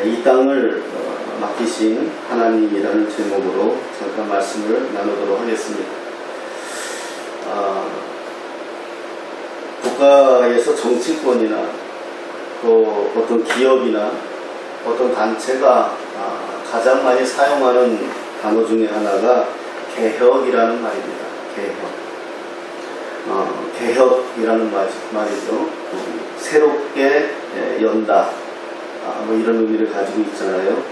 이 땅을 맡기신 하나님이라는 제목으로 잠깐 말씀을 나누도록 하겠습니다. 국가에서 정치권이나 또 어떤 기업이나 어떤 단체가 가장 많이 사용하는 단어 중에 하나가 개혁이라는 말입니다. 개혁이라는 말이죠. 새롭게 연다, 뭐 이런 의미를 가지고 있잖아요.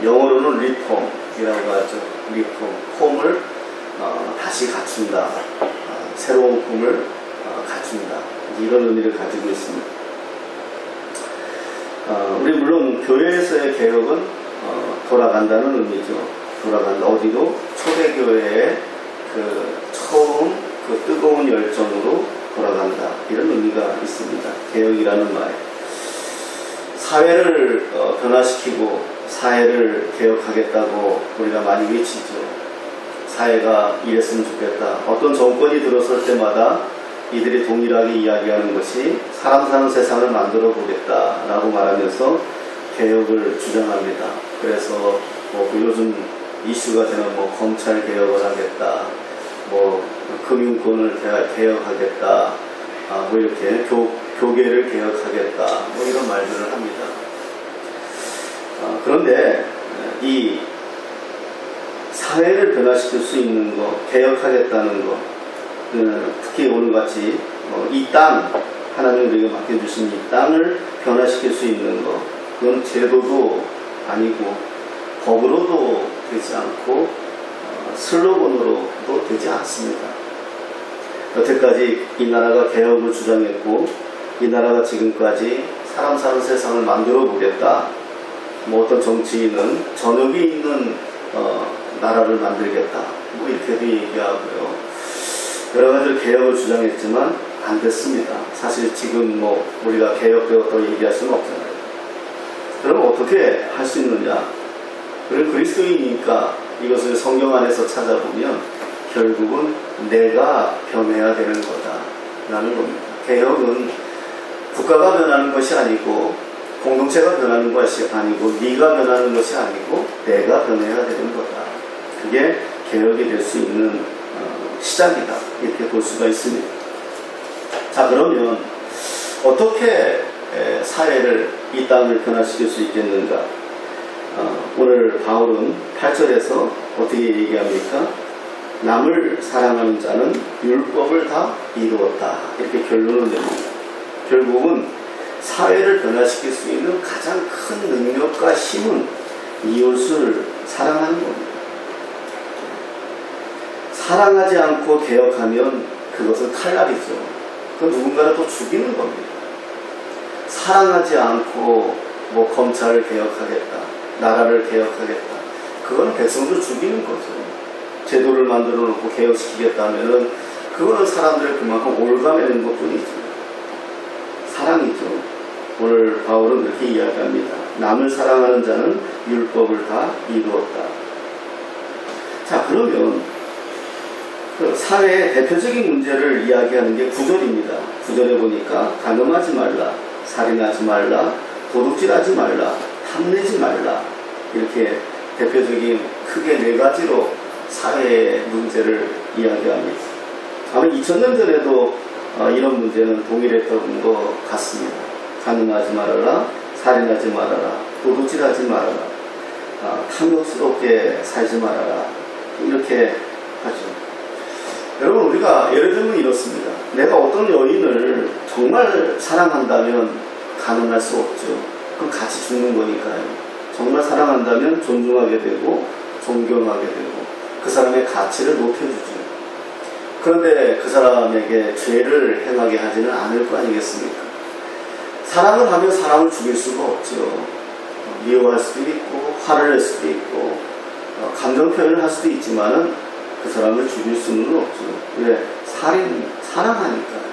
영어로는 리폼이라고 하죠. 리폼, 폼을 다시 갖춘다, 새로운 폼을 갖춘다, 이런 의미를 가지고 있습니다. 우리 물론 교회에서의 개혁은 돌아간다는 의미죠. 돌아간다. 어디로? 초대교회의 그 처음 그 뜨거운 열정으로 돌아간다, 이런 의미가 있습니다. 개혁이라는 말. 사회를 변화시키고 사회를 개혁하겠다고 우리가 많이 외치죠. 사회가 이랬으면 좋겠다. 어떤 정권이 들어설 때마다 이들이 동일하게 이야기하는 것이 사람 사는 세상을 만들어 보겠다라고 말하면서 개혁을 주장합니다. 그래서 요즘 이슈가 되는 검찰 개혁을 하겠다, 금융권을 개혁하겠다, 이렇게 교계를 개혁하겠다, 이런 말들을 합니다. 그런데 이 사회를 변화시킬 수 있는 것, 개혁하겠다는 것, 특히 오늘같이 이 땅, 하나님 우리에게 맡겨주신 이 땅을 변화시킬 수 있는 것, 그건 제도도 아니고 법으로도 되지 않고 슬로건으로도 되지 않습니다. 여태까지 이 나라가 개혁을 주장했고 이 나라가 지금까지 사람 사는 세상을 만들어 보겠다, 어떤 정치인은 전역이 있는 나라를 만들겠다, 이렇게도 얘기하고요. 여러 가지 개혁을 주장했지만 안 됐습니다. 사실 지금 우리가 개혁되었다고 얘기할 수는 없잖아요. 그럼 어떻게 할 수 있느냐? 그럼 그리스도인이니까 이것을 성경 안에서 찾아보면 결국은 내가 변해야 되는 거다라는 겁니다. 개혁은 국가가 변하는 것이 아니고 공동체가 변하는 것이 아니고 네가 변하는 것이 아니고 내가 변해야 되는 거다. 그게 개혁이 될 수 있는 시작이다, 이렇게 볼 수가 있습니다. 자, 그러면 어떻게 사회를, 이 땅을 변화시킬 수 있겠는가? 오늘 바울은 8절에서 어떻게 얘기합니까? 남을 사랑하는 자는 율법을 다 이루었다, 이렇게 결론을 냅니다. 결국은 사회를 변화시킬 수 있는 가장 큰 능력과 힘은 이웃을 사랑하는 겁니다. 사랑하지 않고 개혁하면 그것은 칼날이죠. 그건 누군가를 또 죽이는 겁니다. 사랑하지 않고 검찰을 개혁하겠다, 나라를 개혁하겠다, 그건 백성들 죽이는 거죠. 제도를 만들어 놓고 개혁시키겠다 하면은 그거는 사람들을 그만큼 올가매는 것 뿐이죠. 사랑이죠. 오늘 바울은 이렇게 이야기합니다. 남을 사랑하는 자는 율법을 다 이루었다. 자, 그러면 그 사회의 대표적인 문제를 이야기하는 게 9절입니다. 9절에 보니까 간음하지 말라, 살인하지 말라, 도둑질하지 말라, 탐내지 말라, 이렇게 대표적인 크게 4가지로 사회의 문제를 이야기합니다. 아마 2000년 전에도 이런 문제는 동일했던 것 같습니다. 간음하지 말아라, 살인하지 말아라, 도둑질하지 말아라, 탐욕스럽게 살지 말아라, 이렇게 하죠. 여러분, 우리가 예를 들면 이렇습니다. 내가 어떤 여인을 정말 사랑한다면 간음할 수 없죠. 그럼 같이 죽는 거니까요. 정말 사랑한다면 존중하게 되고 존경하게 되고 그 사람의 가치를 높여주죠. 그런데 그 사람에게 죄를 행하게 하지는 않을 거 아니겠습니까? 사랑을 하면 사람을 죽일 수가 없죠. 미워할 수도 있고 화를 낼 수도 있고 감정 표현을 할 수도 있지만은 그 사람을 죽일 수는 없죠. 왜? 사랑하니까요.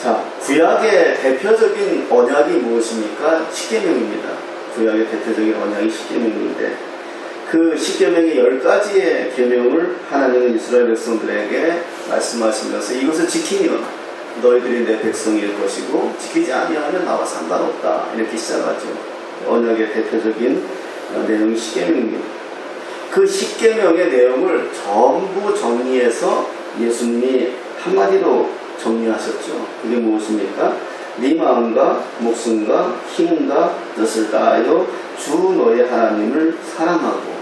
자, 구약의 대표적인 언약이 무엇입니까? 십계명입니다. 구약의 대표적인 언약이 십계명인데 그 십계명의 10가지의 계명을 하나님은 이스라엘 백성들에게 말씀하시면서 이것을 지키면 너희들이 내 백성일 것이고 지키지 아니하면 나와 상관없다. 이렇게 시작하죠. 언약의 대표적인 내용이 십계명입니다. 그 십계명의 내용을 전부 정리해서 예수님이 한마디로 정리하셨죠. 그게 무엇입니까? 네 마음과 목숨과 힘과 뜻을 다하여 주 너의 하나님을 사랑하고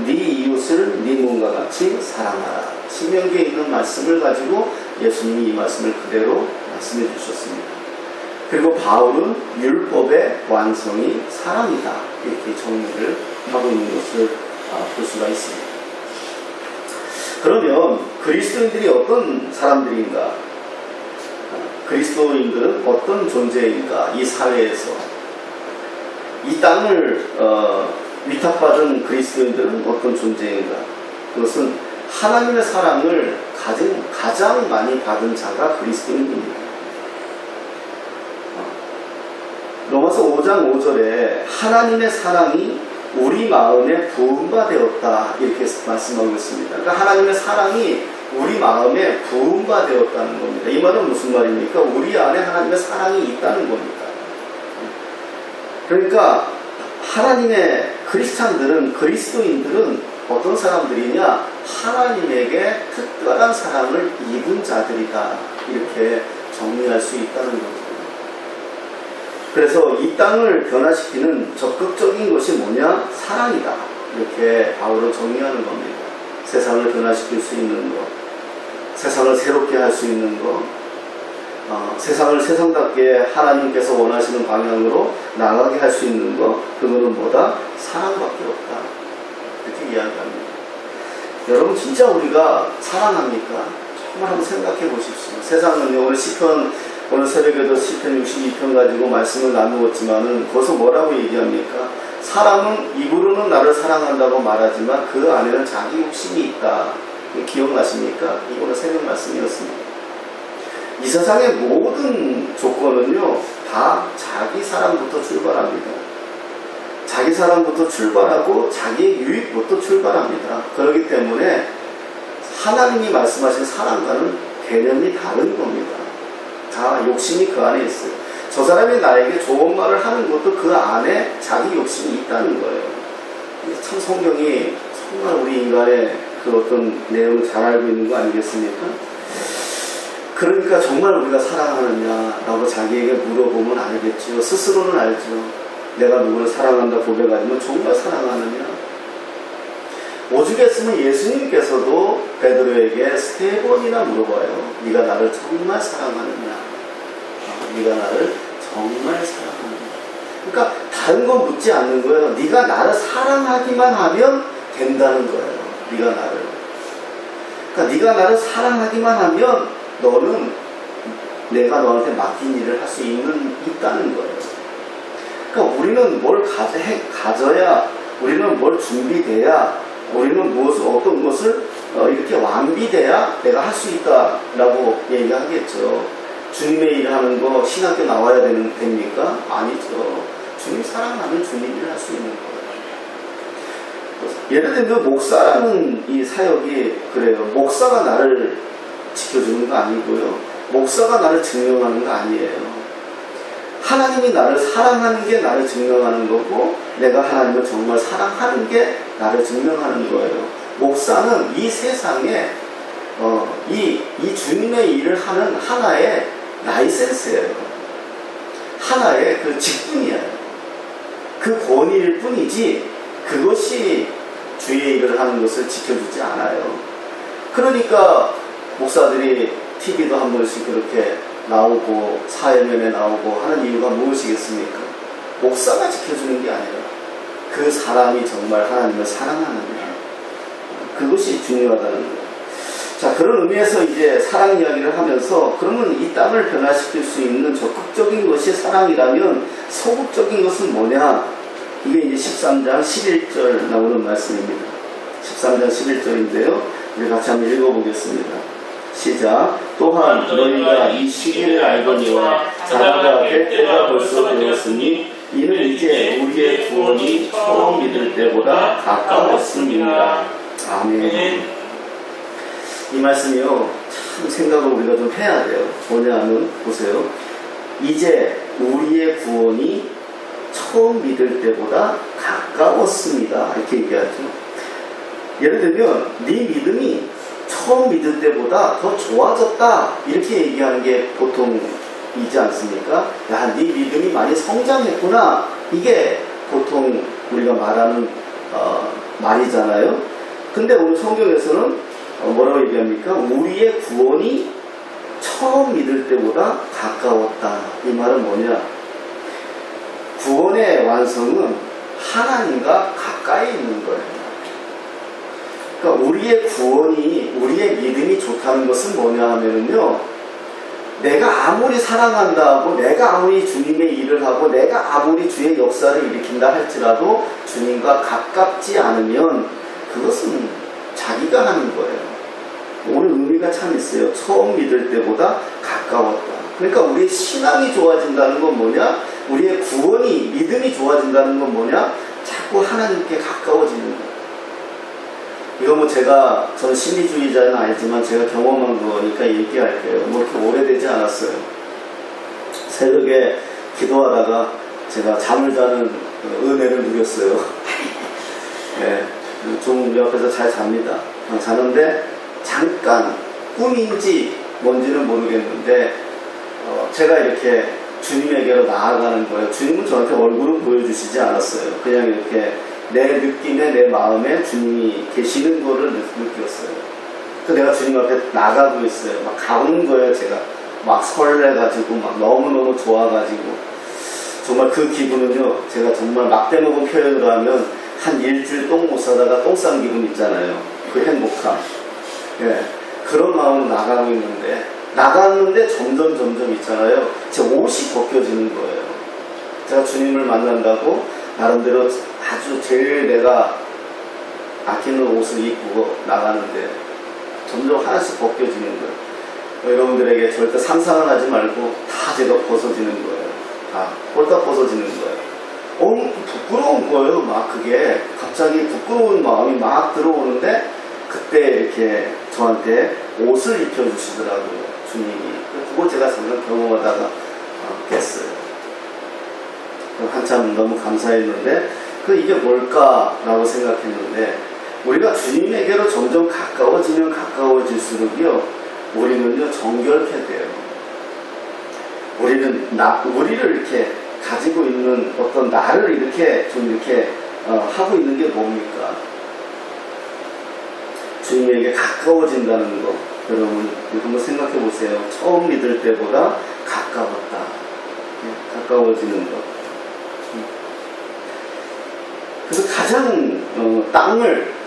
네 이웃을 네 몸과 같이 사랑하라. 신명기에 있는 말씀을 가지고 예수님이 이 말씀을 그대로 말씀해 주셨습니다. 그리고 바울은 율법의 완성이 사랑이다. 이렇게 정리를 하고 있는 것을 볼 수가 있습니다. 그러면 그리스도인들이 어떤 사람들인가? 그리스도인들은 어떤 존재인가? 이 사회에서 이 땅을 위탁받은 그리스도인들은 어떤 존재인가? 그것은 하나님의 사랑을 가장 많이 받은 자가 그리스도인입니다. 로마서 5장 5절에 하나님의 사랑이 우리 마음에 부음바 되었다 이렇게 말씀하고 있습니다. 그러니까 하나님의 사랑이 우리 마음에 부음바 되었다는 겁니다. 이 말은 무슨 말입니까? 우리 안에 하나님의 사랑이 있다는 겁니다. 그러니까 하나님의 크리스찬들은, 그리스도인들은 어떤 사람들이냐? 하나님에게 특별한 사랑을 입은 자들이다. 이렇게 정리할 수 있다는 거죠. 그래서 이 땅을 변화시키는 적극적인 것이 뭐냐? 사랑이다. 이렇게 바울은 정리하는 겁니다. 세상을 변화시킬 수 있는 것, 세상을 새롭게 할 수 있는 것, 세상을 세상답게 하나님께서 원하시는 방향으로 나가게 할 수 있는 것, 그거는 뭐다? 사랑밖에 없다. 이렇게 이야기합니다. 여러분 진짜 우리가 사랑합니까? 정말 한번 생각해 보십시오. 세상은 오늘 새벽에도 시편 62편 가지고 말씀을 나누었지만은 거기서 뭐라고 얘기합니까? 사람은 입으로는 나를 사랑한다고 말하지만 그 안에는 자기 욕심이 있다. 기억나십니까? 이거는 새벽 말씀이었습니다. 이 세상의 모든 조건은요 다 자기 사랑부터 출발합니다. 자기 사랑부터 출발하고 자기의 유익부터 출발합니다. 그렇기 때문에 하나님이 말씀하신 사랑과는 개념이 다른 겁니다. 다 욕심이 그 안에 있어요. 저 사람이 나에게 좋은 말을 하는 것도 그 안에 자기 욕심이 있다는 거예요. 참 성경이 정말 우리 인간의 그 어떤 내용을 잘 알고 있는 거 아니겠습니까? 그러니까 정말 우리가 사랑하느냐 라고 자기에게 물어보면 알겠죠. 스스로는 알죠. 내가 누구를 사랑한다 고백하지만 정말 사랑하느냐? 오죽했으면 예수님께서도 베드로에게 3번이나 물어봐요. 네가 나를 정말 사랑하느냐? 네가 나를 정말 사랑하느냐? 그러니까 다른 건 묻지 않는 거예요. 네가 나를 사랑하기만 하면 된다는 거예요. 네가 나를. 그러니까 네가 나를 사랑하기만 하면 너는 내가 너한테 맡긴 일을 할 수 있다는 거예요. 그러니까 우리는 뭘 가져야, 우리는 뭘 준비돼야, 우리는 어떤 것을 이렇게 완비돼야 내가 할 수 있다라고 얘기하겠죠. 주님의 일을 하는 거 신학교 나와야 됩니까? 아니죠. 주님 사랑하면 주님 일을 할 수 있는 거예요. 예를 들면 목사라는 이 사역이 그래요. 목사가 나를 지켜주는 거 아니고요. 목사가 나를 증명하는 거 아니에요. 하나님이 나를 사랑하는 게 나를 증명하는 거고 내가 하나님을 정말 사랑하는 게 나를 증명하는 거예요. 목사는 이 세상에 이 주님의 일을 하는 하나의 라이센스예요. 하나의 그 직분이에요. 그 권위일 뿐이지 그것이 주의 일을 하는 것을 지켜주지 않아요. 그러니까 목사들이 TV도 한 번씩 그렇게 나오고 사회면에 나오고 하는 이유가 무엇이겠습니까? 목사가 지켜주는 게 아니라 그 사람이 정말 하나님을 사랑하느냐, 그것이 중요하다는 거예요. 자, 그런 의미에서 이제 사랑 이야기를 하면서 그러면 이 땅을 변화시킬 수 있는 적극적인 것이 사랑이라면 소극적인 것은 뭐냐? 이게 이제 13장 11절 나오는 말씀입니다. 13장 11절인데요. 우리 같이 한번 읽어보겠습니다. 시작. 또한 너희가 이 시기를 알거니와 자라가 될 때가 벌써 되었으니 이는 이제 우리의 구원이 처음 믿을 때보다 가까웠음이니라. 아멘. 이 말씀이요, 참 생각을 우리가 좀 해야 돼요. 뭐냐면, 보세요. 이제 우리의 구원이 처음 믿을 때보다 가까웠습니다. 이렇게 얘기하죠. 예를 들면, 네 믿음이 처음 믿을 때보다 더 좋아졌다. 이렇게 얘기하는 게 보통이지 않습니까? 야, 네 믿음이 많이 성장했구나. 이게 보통 우리가 말하는 말이잖아요. 근데 오늘 성경에서는 뭐라고 얘기합니까? 우리의 구원이 처음 믿을 때보다 가까웠다. 이 말은 뭐냐? 구원의 완성은 하나님과 가까이 있는 거예요. 그러니까 우리의 구원이, 우리의 믿음이 좋다는 것은 뭐냐 하면요, 내가 아무리 사랑한다 하고, 내가 아무리 주님의 일을 하고, 내가 아무리 주의 역사를 일으킨다 할지라도 주님과 가깝지 않으면 그것은 자기가 하는 거예요. 오늘 의미가 참 있어요. 처음 믿을 때보다 가까웠다. 그러니까 우리의 신앙이 좋아진다는 건 뭐냐? 우리의 구원이, 믿음이 좋아진다는 건 뭐냐? 자꾸 하나님께 가까워지는 거예요. 이거 뭐 저는 심리주의자는 아니지만 제가 경험한 거니까 얘기할게요. 뭐 이렇게 오래되지 않았어요. 새벽에 기도하다가 제가 잠을 자는 은혜를 누렸어요. 네, 좀 옆에서 잘 잡니다. 자는데 잠깐 꿈인지 뭔지는 모르겠는데 제가 이렇게 주님에게로 나아가는 거예요. 주님은 저한테 얼굴을 보여주시지 않았어요. 그냥 이렇게 내 느낌에, 내 마음에 주님이 계시는 거를 느꼈어요. 그 내가 주님 앞에 나가고 있어요. 막 가는 거예요. 제가 막 설레가지고 막 너무너무 좋아가지고 정말 그 기분은요, 제가 정말 막대먹은 표현으로 하면 한 일주일 똥 못 싸다가 똥 싼 기분 있잖아요. 그 행복함. 예, 그런 마음으로 나갔는데 점점 있잖아요. 제 옷이 벗겨지는 거예요. 제가 주님을 만난다고 나름대로 아주 제일 내가 아끼는 옷을 입고 나가는데 점점 하나씩 벗겨지는 거예요. 여러분들에게 절대 상상을 하지 말고 다 제가 벗어지는 거예요. 다 꼴딱 벗어지는 거예요. 부끄러운 거예요. 막 그게 갑자기 부끄러운 마음이 막 들어오는데 그때 이렇게 저한테 옷을 입혀주시더라고요. 주님이. 그거 제가 잠깐 경험하다가 깼어요. 한참 너무 감사했는데 이게 뭘까라고 생각했는데 우리가 주님에게로 점점 가까워지면 가까워질수록요, 우리는요 정결케 돼요. 우리를 이렇게 가지고 있는 어떤 나를 이렇게 하고 있는 게 뭡니까? 주님에게 가까워진다는 거. 여러분 한번 생각해 보세요. 처음 믿을 때보다 가까웠다. 가까워지는 것. 그래서 가장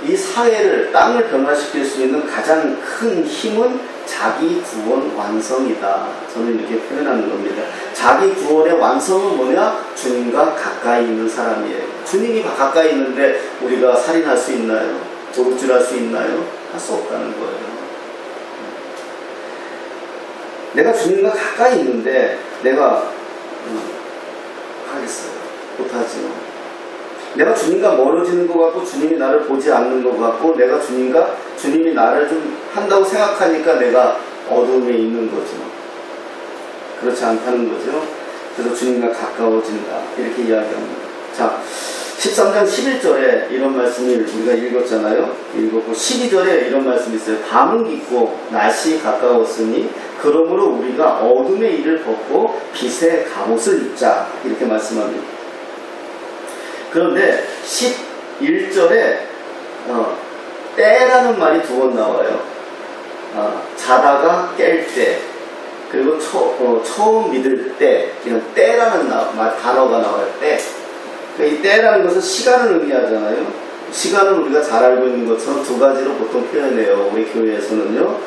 이 사회를, 땅을 변화시킬 수 있는 가장 큰 힘은 자기 구원 완성이다. 저는 이렇게 표현하는 겁니다. 자기 구원의 완성은 뭐냐? 주님과 가까이 있는 사람이에요. 주님이 가까이 있는데 우리가 살인할 수 있나요? 도둑질할 수 있나요? 할 수 없다는 거예요. 내가 주님과 가까이 있는데 내가 하겠어요? 못하지요. 내가 주님과 멀어지는 것 같고 주님이 나를 보지 않는 것 같고 내가 주님이 나를 좀 한다고 생각하니까 내가 어둠에 있는 거죠. 그렇지 않다는 거죠. 그래서 주님과 가까워진다. 이렇게 이야기합니다. 자, 13장 11절에 이런 말씀을 우리가 읽었잖아요. 읽었고 12절에 이런 말씀이 있어요. 밤은 깊고 낮이 가까웠으니 그러므로 우리가 어둠의 일을 벗고 빛의 갑옷을 입자. 이렇게 말씀합니다. 그런데 11절에 때라는 말이 두 번 나와요. 자다가 깰 때, 그리고 처음 믿을 때, 이런 때라는 단어가 나와요. 때. 그러니까 이 때라는 것은 시간을 의미하잖아요. 시간을 우리가 잘 알고 있는 것처럼 두 가지로 보통 표현해요. 우리 교회에서는요,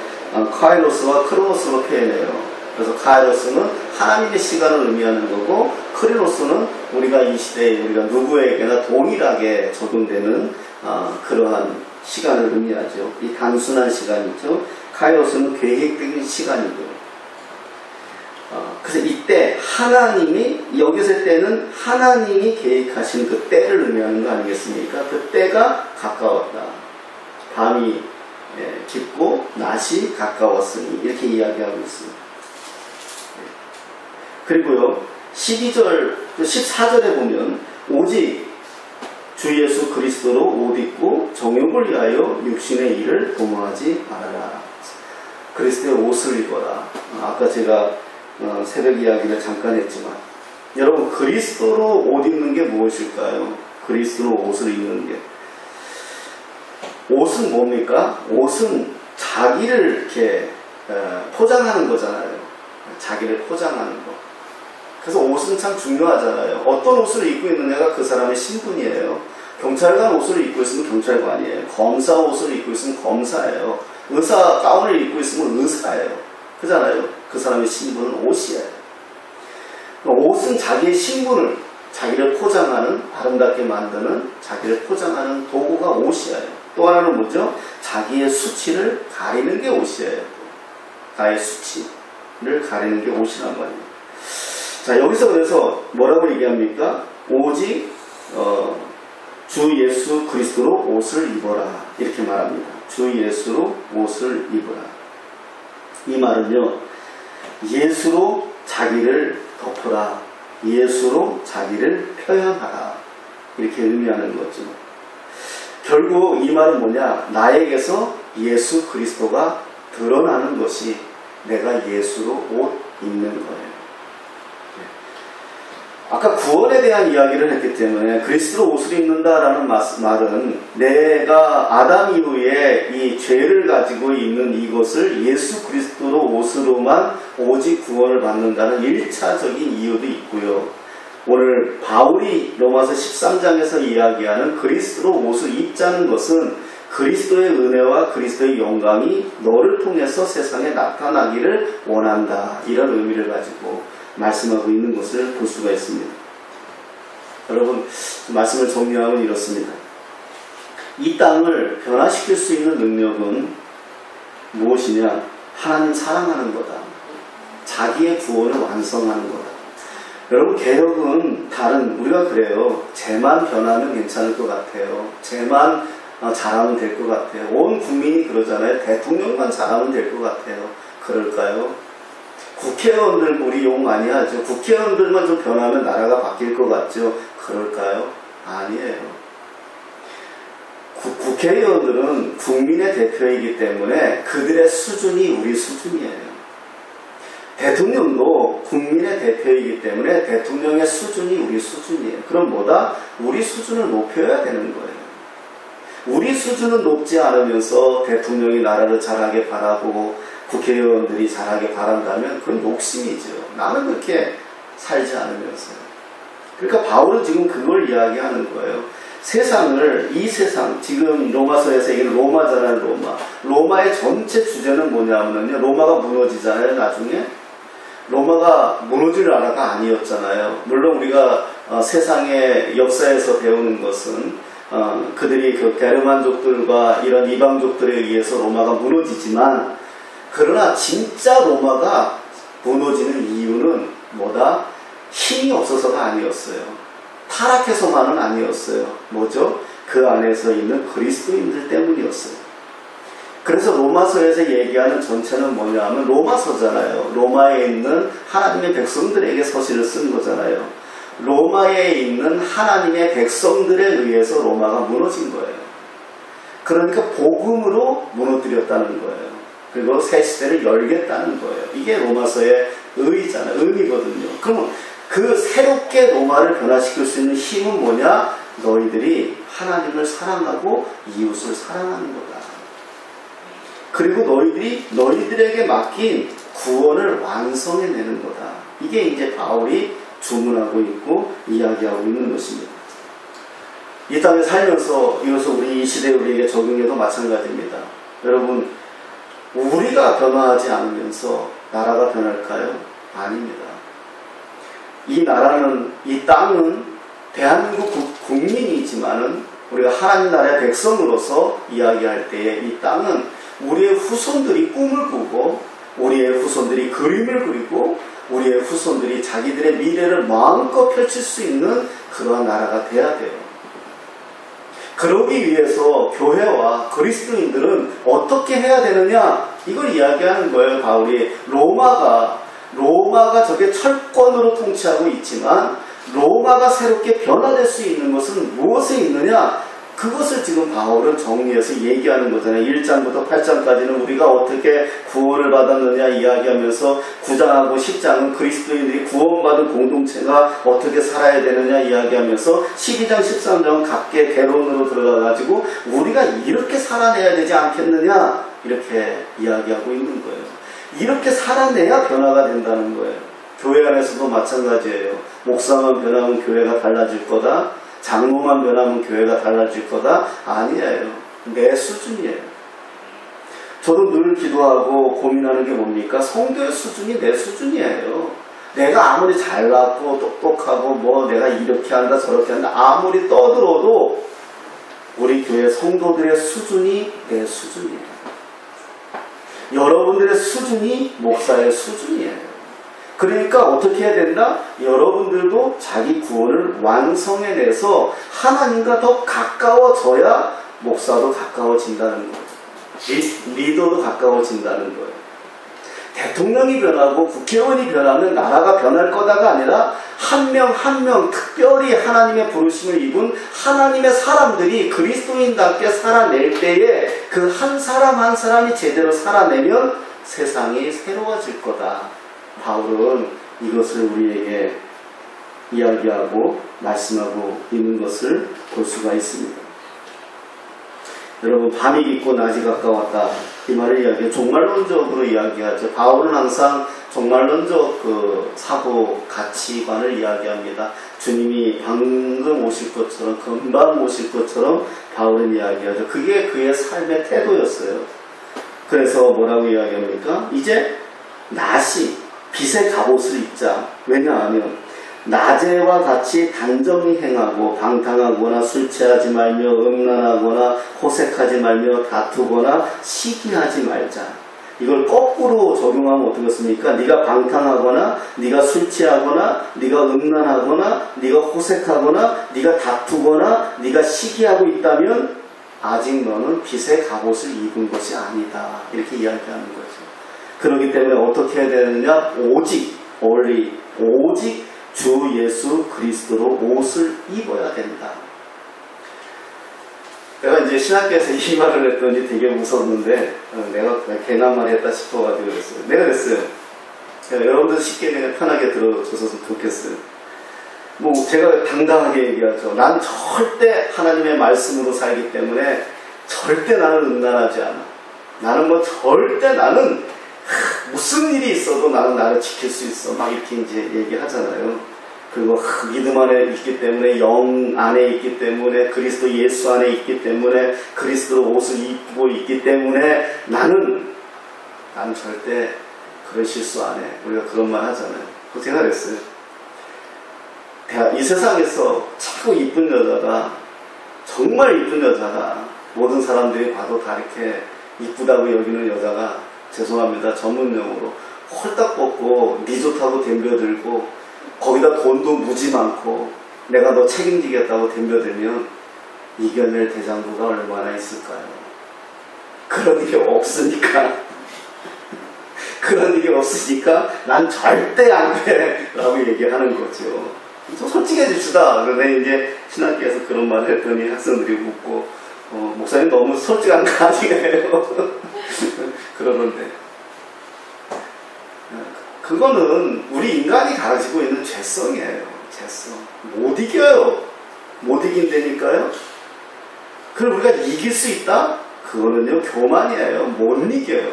카이로스와 크로노스로 표현해요. 그래서 카이로스는 하나님의 시간을 의미하는 거고, 크리노스는 우리가 이 시대에 우리가 누구에게나 동일하게 적용되는 그러한 시간을 의미하죠. 이 단순한 시간이죠. 카이로스는 계획된 시간이고요. 그래서 이때 하나님이, 여기서 때는 하나님이 계획하신 그 때를 의미하는 거 아니겠습니까? 그 때가 가까웠다. 밤이 깊고 낫이 가까웠으니 이렇게 이야기하고 있습니다. 그리고요 12절, 14절에 보면 오직 주 예수 그리스도로 옷 입고 정욕을 위하여 육신의 일을 도모하지 말아라. 그리스도의 옷을 입어라. 아까 제가 새벽 이야기를 잠깐 했지만 여러분 그리스도로 옷 입는 게 무엇일까요? 그리스도로 옷을 입는 게 옷은 뭡니까? 옷은 자기를 이렇게 포장하는 거잖아요. 자기를 포장하는 거. 그래서 옷은 참 중요하잖아요. 어떤 옷을 입고 있느냐가 그 사람의 신분이에요. 경찰관 옷을 입고 있으면 경찰관이에요. 검사 옷을 입고 있으면 검사예요. 의사 가운을 입고 있으면 의사예요. 그잖아요. 그 사람의 신분은 옷이에요. 옷은 자기의 신분을, 자기를 포장하는, 아름답게 만드는, 자기를 포장하는 도구가 옷이에요. 또 하나는 뭐죠? 자기의 수치를 가리는 게 옷이에요. 나의 수치를 가리는 게 옷이란 말이에요. 자, 여기서 그래서 뭐라고 얘기합니까? 오직 주 예수 그리스도로 옷을 입어라. 이렇게 말합니다. 주 예수로 옷을 입어라. 이 말은요, 예수로 자기를 덮어라. 예수로 자기를 표현하라. 이렇게 의미하는 거죠. 결국 이 말은 뭐냐? 나에게서 예수 그리스도가 드러나는 것이 내가 예수로 옷 입는 거예요. 아까 구원에 대한 이야기를 했기 때문에 그리스도로 옷을 입는다라는 말은 내가 아담 이후에 이 죄를 가지고 있는 이것을 예수 그리스도로 옷으로만 오직 구원을 받는다는 1차적인 이유도 있고요. 오늘 바울이 로마서 13장에서 이야기하는 그리스도로 옷을 입자는 것은 그리스도의 은혜와 그리스도의 영광이 너를 통해서 세상에 나타나기를 원한다. 이런 의미를 가지고 말씀하고 있는 것을 볼 수가 있습니다. 여러분, 말씀을 정리하면 이렇습니다. 이 땅을 변화시킬 수 있는 능력은 무엇이냐? 하나님 사랑하는 거다. 자기의 구원을 완성하는 거다. 여러분, 개혁은 다른, 우리가 그래요. 쟤만 변하면 괜찮을 것 같아요. 쟤만 잘하면 될 것 같아요. 온 국민이 그러잖아요. 대통령만 잘하면 될 것 같아요. 그럴까요? 국회의원들 우리 욕 많이 하죠. 국회의원들만 좀 변하면 나라가 바뀔 것 같죠. 그럴까요? 아니에요. 국회의원들은 국민의 대표이기 때문에 그들의 수준이 우리 수준이에요. 대통령도 국민의 대표이기 때문에 대통령의 수준이 우리 수준이에요. 그럼 뭐다? 우리 수준을 높여야 되는 거예요. 우리 수준은 높지 않으면서 대통령이 나라를 잘하게 바라고 국회의원들이 잘하게 바란다면 그건 욕심이죠. 나는 그렇게 살지 않으면서요. 그러니까 바울은 지금 그걸 이야기하는 거예요. 세상을, 이 세상, 지금 로마서에서 얘기는 로마잖아요. 로마의 전체 주제는 뭐냐면요, 로마가 무너지잖아요. 나중에 로마가 무너질 나라가 아니었잖아요. 물론 우리가 세상의 역사에서 배우는 것은 그들이 그 게르만족들과 이런 이방족들에 의해서 로마가 무너지지만, 그러나 진짜 로마가 무너지는 이유는 뭐다? 힘이 없어서가 아니었어요. 타락해서만은 아니었어요. 뭐죠? 그 안에서 있는 그리스도인들 때문이었어요. 그래서 로마서에서 얘기하는 전체는 뭐냐 하면 로마서잖아요. 로마에 있는 하나님의 백성들에게 서신을 쓴 거잖아요. 로마에 있는 하나님의 백성들에 의해서 로마가 무너진 거예요. 그러니까 복음으로 무너뜨렸다는 거예요. 그리고 새 시대를 열겠다는 거예요. 이게 로마서의 의미거든요. 그러면 그 새롭게 로마를 변화시킬 수 있는 힘은 뭐냐? 너희들이 하나님을 사랑하고 이웃을 사랑하는 거다. 그리고 너희들에게 맡긴 구원을 완성해내는 거다. 이게 이제 바울이 주문하고 있고 이야기하고 있는 것입니다. 이 땅에 살면서 이것을 우리 이 시대에 우리에게 적용해도 마찬가지입니다. 여러분, 우리가 변화하지 않으면서 나라가 변할까요? 아닙니다. 이 나라는, 이 땅은 대한민국 국민이지만은 우리가 하나님 나라의 백성으로서 이야기할 때에 이 땅은 우리의 후손들이 꿈을 꾸고 우리의 후손들이 그림을 그리고 우리의 후손들이 자기들의 미래를 마음껏 펼칠 수 있는 그러한 나라가 돼야 돼요. 그러기 위해서 교회와 그리스도인들은 어떻게 해야 되느냐? 이걸 이야기하는 거예요. 바울이. 로마가 저게 철권으로 통치하고 있지만 로마가 새롭게 변화될 수 있는 것은 무엇에 있느냐? 그것을 지금 바울은 정리해서 얘기하는 거잖아요. 1장부터 8장까지는 우리가 어떻게 구원을 받았느냐 이야기하면서 9장하고 10장은 그리스도인들이 구원받은 공동체가 어떻게 살아야 되느냐 이야기하면서 12장, 13장은 각계 개론으로 들어가가지고 우리가 이렇게 살아내야 되지 않겠느냐 이렇게 이야기하고 있는 거예요. 이렇게 살아내야 변화가 된다는 거예요. 교회 안에서도 마찬가지예요. 목사만 변하면 교회가 달라질 거다. 장로만 변하면 교회가 달라질 거다? 아니에요. 내 수준이에요. 저도 늘 기도하고 고민하는 게 뭡니까? 성도의 수준이 내 수준이에요. 내가 아무리 잘났고 똑똑하고 뭐 내가 이렇게 한다 저렇게 한다 아무리 떠들어도 우리 교회 성도들의 수준이 내 수준이에요. 여러분들의 수준이 목사의 수준이에요. 그러니까 어떻게 해야 된다? 여러분들도 자기 구원을 완성해내서 하나님과 더 가까워져야 목사도 가까워진다는 거예요. 리더도 가까워진다는 거예요. 대통령이 변하고 국회의원이 변하면 나라가 변할 거다가 아니라 한 명 한 명 특별히 하나님의 부르심을 입은 하나님의 사람들이 그리스도인답게 살아낼 때에 그 한 사람 한 사람이 제대로 살아내면 세상이 새로워질 거다. 바울은 이것을 우리에게 이야기하고 말씀하고 있는 것을 볼 수가 있습니다. 여러분, 밤이 깊고 낮이 가까웠다. 이 말을 이야기해 종말론적으로 이야기하죠. 바울은 항상 종말론적 그 사고 가치관을 이야기합니다. 주님이 방금 오실 것처럼 금방 오실 것처럼 바울은 이야기하죠. 그게 그의 삶의 태도였어요. 그래서 뭐라고 이야기합니까? 이제 낮이 빛의 갑옷을 입자. 왜냐하면 낮에와 같이 단정히 행하고 방탕하거나 술 취하지 말며 음란하거나 호색하지 말며 다투거나 시기하지 말자. 이걸 거꾸로 적용하면 어떻겠습니까? 네가 방탕하거나 네가 술 취하거나 네가 음란하거나 네가 호색하거나 네가 다투거나 네가 시기하고 있다면 아직 너는 빛의 갑옷을 입은 것이 아니다. 이렇게 이야기하는 거죠. 그렇기 때문에 어떻게 해야 되느냐? 오직 주 예수 그리스도로 옷을 입어야 된다. 내가 이제 신학교에서 이 말을 했더니 되게 무서웠는데 내가 괜한 말 했다 싶어가지고 그랬어요. 내가 그랬어요. 여러분들 쉽게 그냥 편하게 들어줘서 좋겠어요. 뭐 제가 당당하게 얘기하죠. 난 절대 하나님의 말씀으로 살기 때문에 절대 나는 음란하지 않아. 나는 뭐 절대 나는 무슨 일이 있어도 나는 나를 지킬 수 있어. 막 이렇게 이제 얘기하잖아요. 그리고 믿음 안에 있기 때문에 영 안에 있기 때문에 그리스도 예수 안에 있기 때문에 그리스도 옷을 입고 있기 때문에 나는 절대 그런 실수 안 해. 우리가 그런 말 하잖아요. 그 제가 그랬어요. 이 세상에서 참 이쁜 여자가 정말 이쁜 여자가 모든 사람들이 봐도 다 이렇게 이쁘다고 여기는 여자가 죄송합니다. 전문용어로 홀딱 벗고 리조트하고 덤벼들고 거기다 돈도 무지 많고 내가 너 책임지겠다고 덤벼들면 이겨낼 대장부가 얼마나 있을까요? 그런 일이 없으니까 그런 일이 없으니까 난 절대 안 돼 라고 얘기하는 거죠. 좀 솔직해 주시다. 그런데 이제 신학교에서 그런 말을 했더니 학생들이 묻고 목사님 너무 솔직한 거 아니에요? 그러는데 그거는 우리 인간이 가지고 있는 죄성이에요. 죄성. 못 이겨요. 못 이긴다니까요. 그럼 우리가 이길 수 있다? 그거는요 교만이에요. 못 이겨요.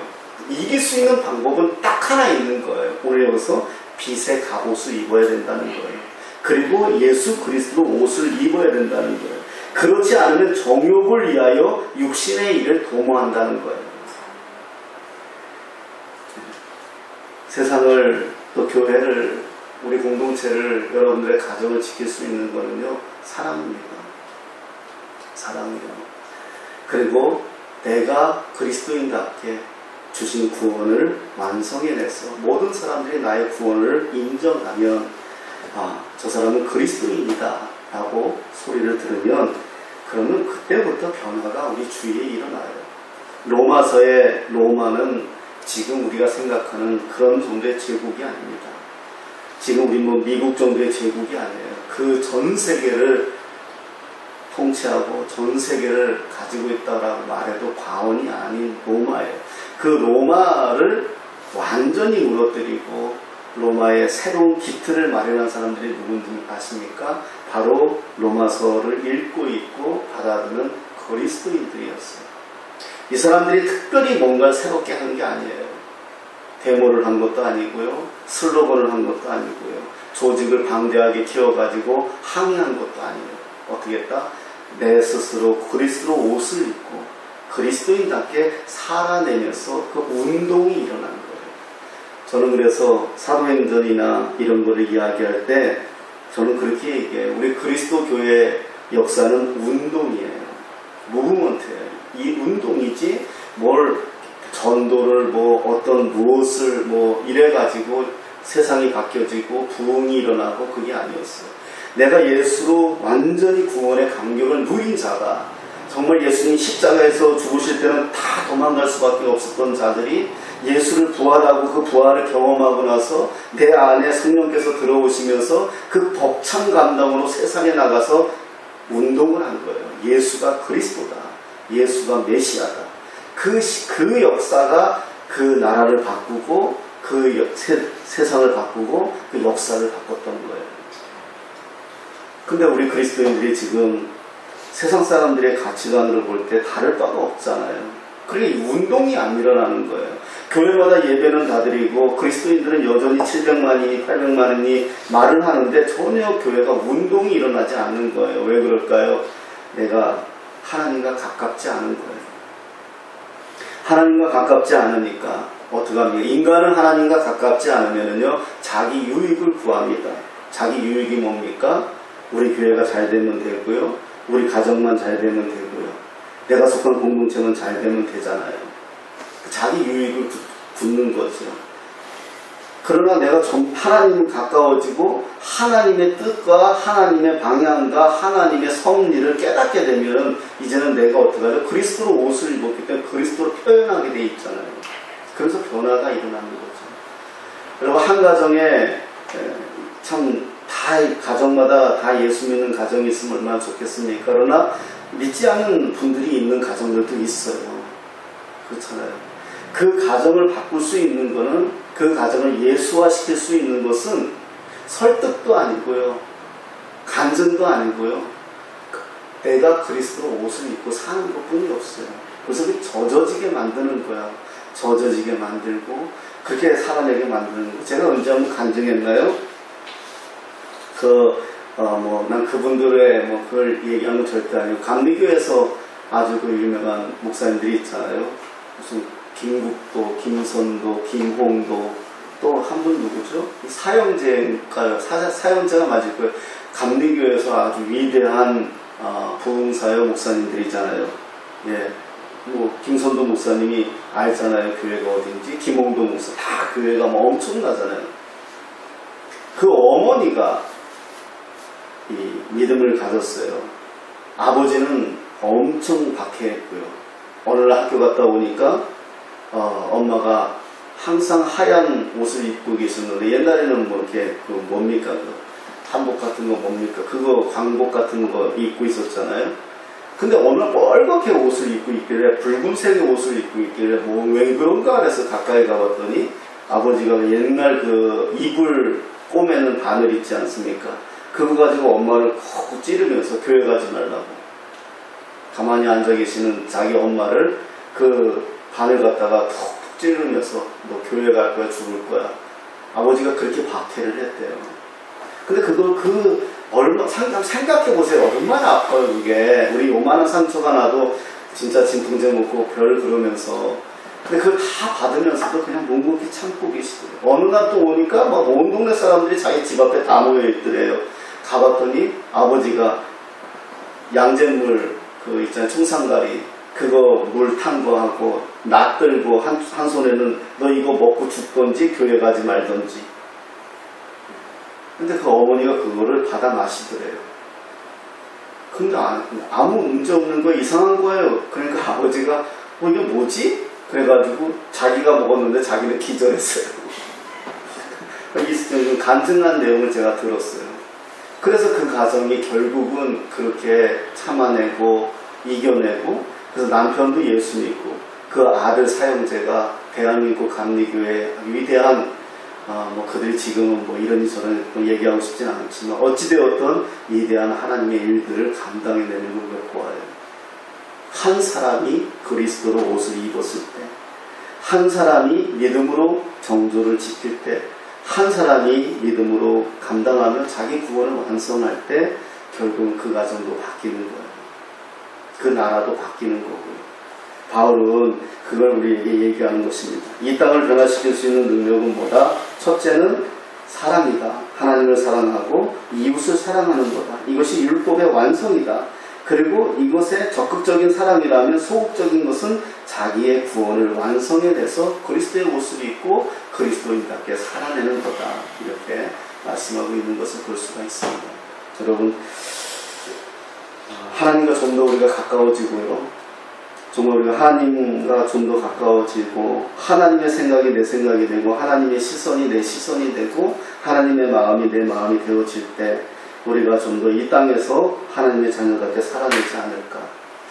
이길 수 있는 방법은 딱 하나 있는 거예요. 오늘 여기서 빛의 갑옷을 입어야 된다는 거예요. 그리고 예수 그리스도 옷을 입어야 된다는 거예요. 그렇지 않으면 정욕을 위하여 육신의 일을 도모한다는 거예요. 세상을 또 교회를 우리 공동체를 여러분들의 가정을 지킬 수 있는 거는요 사랑입니다. 사랑이요. 그리고 내가 그리스도인답게 주신 구원을 완성해내서 모든 사람들이 나의 구원을 인정하면 저 사람은 그리스도인이다 라고 소리를 들으면 그러면 그때부터 변화가 우리 주위에 일어나요. 로마서의 로마는 지금 우리가 생각하는 그런 정도의 제국이 아닙니다. 지금 우리 뭐 미국 정도의 제국이 아니에요. 그 전 세계를 통치하고 전 세계를 가지고 있다라고 말해도 과언이 아닌 로마예요. 그 로마를 완전히 무너뜨리고 로마의 새로운 기틀을 마련한 사람들이 누군지 아십니까? 바로 로마서를 읽고 있고 받아들이는 그리스도인들이었어요. 이 사람들이 특별히 뭔가를 새롭게 한 게 아니에요. 데모를 한 것도 아니고요. 슬로건을 한 것도 아니고요. 조직을 방대하게 키워가지고 항의한 것도 아니에요. 어떻게 했다? 내 스스로 그리스도 옷을 입고 그리스도인답게 살아내면서 그 운동이 일어나는 거예요. 저는 그래서 사도행전이나 이런 거를 이야기할 때 저는 그렇게 얘기해요. 우리 그리스도 교회의 역사는 운동이에요. 무브먼트예요. 이 운동이지 뭘 전도를 뭐 어떤 무엇을 뭐 이래가지고 세상이 바뀌어지고 부흥이 일어나고 그게 아니었어요. 내가 예수로 완전히 구원의 감격을 누린 자가, 정말 예수님 십자가에서 죽으실 때는 다 도망갈 수밖에 없었던 자들이 예수를 부활하고 그 부활을 경험하고 나서 내 안에 성령께서 들어오시면서 그 벅찬 감동으로 세상에 나가서 운동을 한 거예요. 예수가 그리스도다. 예수가 메시아다. 그 역사가 그 나라를 바꾸고 그 세상을 바꾸고 그 역사를 바꿨던 거예요. 근데 우리 그리스도인들이 지금 세상 사람들의 가치관으로 볼 때 다를 바가 없잖아요. 그러니까 운동이 안 일어나는 거예요. 교회마다 예배는 다 드리고 그리스도인들은 여전히 700만이니 800만이니 말을 하는데 전혀 교회가 운동이 일어나지 않는 거예요. 왜 그럴까요? 내가 하나님과 가깝지 않은 거예요. 하나님과 가깝지 않으니까 어떻게 합니까? 인간은 하나님과 가깝지 않으면요 자기 유익을 구합니다. 자기 유익이 뭡니까? 우리 교회가 잘 되면 되고요. 우리 가정만 잘 되면 되고요. 내가 속한 공동체는 잘 되면 되잖아요. 자기 유익을 굳는 거죠. 그러나 내가 좀 하나님을 가까워지고 하나님의 뜻과 하나님의 방향과 하나님의 섭리를 깨닫게 되면 이제는 내가 어떻게 하죠? 그리스도로 옷을 입었기 때문에 그리스도로 표현하게 돼 있잖아요. 그래서 변화가 일어나는 거죠. 여러분 한 가정에 참 다 가정마다 다 예수 믿는 가정이 있으면 얼마나 좋겠습니까? 그러나 믿지 않는 분들이 있는 가정들도 있어요. 그렇잖아요. 그 가정을 바꿀 수 있는 거는 그 가정을 예수화시킬 수 있는 것은 설득도 아니고요. 간증도 아니고요. 내가 그리스도 옷을 입고 사는 것뿐이 없어요. 그래서 그 젖어지게 만드는 거야. 젖어지게 만들고 그렇게 살아내게 만드는 거. 제가 언제 한번 간증했나요? 난 그분들의 그걸 얘기하는 건 절대 아니고 감리교에서 아주 그 유명한 목사님들이 있잖아요. 무슨 김국도, 김선도, 김홍도 또 한 분 누구죠? 사형제인가요? 사형제가 맞을 거예요. 감리교에서 아주 위대한 부흥사역 목사님들이잖아요. 예, 김선도 목사님이 알잖아요. 교회가 어딘지. 김홍도 목사 다 교회가 엄청나잖아요. 그 어머니가 이 믿음을 가졌어요. 아버지는 엄청 박해했고요. 어느 날 학교 갔다 오니까 엄마가 항상 하얀 옷을 입고 계셨는데 옛날에는 이렇게 뭡니까 한복 같은 거 뭡니까 그거 광복 같은 거 입고 있었잖아요. 근데 어느 날 빨갛게 옷을 입고 있길래 붉은색의 옷을 입고 있길래 왜 그런가 해서 가까이 가봤더니 아버지가 옛날 그 이불 꼬매는 바늘 있지 않습니까? 그거 가지고 엄마를 콕 찌르면서 교회 가지 말라고. 가만히 앉아 계시는 자기 엄마를 그 바늘 갖다가 톡 찌르면서 너 교회 갈 거야, 죽을 거야. 아버지가 그렇게 박해를 했대요. 근데 생각해 보세요. 얼마나 아파요, 그게. 우리 요만한 상처가 나도 진짜 진통제 먹고 별 그러면서. 근데 그걸 다 받으면서도 그냥 묵묵히 참고 계시더래요. 어느 날 또 오니까 온 동네 사람들이 자기 집 앞에 다 모여 있더래요. 가봤더니 아버지가 양잿물 있잖아요. 청산가리 그거 물 탄 거 하고 낫 들고 한 손에는 너 이거 먹고 죽던지 교회 가지 말던지. 근데 그 어머니가 그거를 받아 마시더래요. 근데 아무 문제 없는 거 이상한 거예요. 그러니까 아버지가 이게 뭐지? 그래가지고 자기가 먹었는데 자기는 기절했어요. 이 간증한 내용을 제가 들었어요. 그래서 그 가정이 결국은 그렇게 참아내고 이겨내고, 그래서 남편도 예수 믿고 그 아들 사형제가 대한민국 감리교회 위대한 그들이 지금은 이런저런 얘기하고 싶진 않지만 어찌되었던 위대한 하나님의 일들을 감당해내는 걸 보아요. 한 사람이 그리스도로 옷을 입었을 때, 한 사람이 믿음으로 정조를 지킬 때, 한 사람이 믿음으로 감당하며 자기 구원을 완성할 때 결국은 그 가정도 바뀌는 거예요. 그 나라도 바뀌는 거고요. 바울은 그걸 우리에게 얘기하는 것입니다. 이 땅을 변화시킬 수 있는 능력은 뭐다? 첫째는 사랑이다. 하나님을 사랑하고 이웃을 사랑하는 거다. 이것이 율법의 완성이다. 그리고 이것의 적극적인 사랑이라면 소극적인 것은 자기의 구원을 완성해내서 그리스도의 옷을 입고 그리스도인답게 살아내는 거다. 이렇게 말씀하고 있는 것을 볼 수가 있습니다. 여러분, 하나님과 좀 더 우리가 가까워지고요. 정말 우리가 하나님과 좀 더 가까워지고 하나님의 생각이 내 생각이 되고 하나님의 시선이 내 시선이 되고 하나님의 마음이 내 마음이 되어질 때 우리가 좀 더 이 땅에서 하나님의 자녀답게 살아내지 않을까.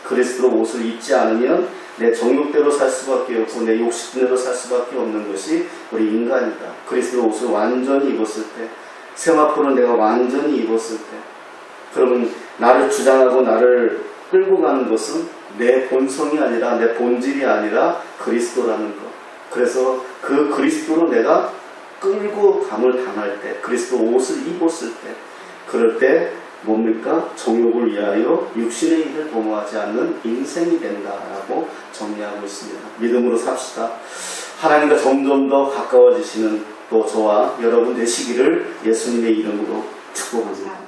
그리스도로 옷을 입지 않으면 내 정욕대로 살 수밖에 없고 내 욕심대로 살 수밖에 없는 것이 우리 인간이다. 그리스도로 옷을 완전히 입었을 때, 세마포를 내가 완전히 입었을 때, 그러면 나를 주장하고 나를 끌고 가는 것은 내 본성이 아니라 내 본질이 아니라 그리스도라는 것. 그래서 그 그리스도로 내가 끌고 감을 당할 때, 그리스도 옷을 입었을 때, 그럴 때 뭡니까? 정욕을 위하여 육신의 일을 도모하지 않는 인생이 된다라고 정리하고 있습니다. 믿음으로 삽시다. 하나님과 점점 더 가까워지시는 또 저와 여러분 되시기를 예수님의 이름으로 축복합니다.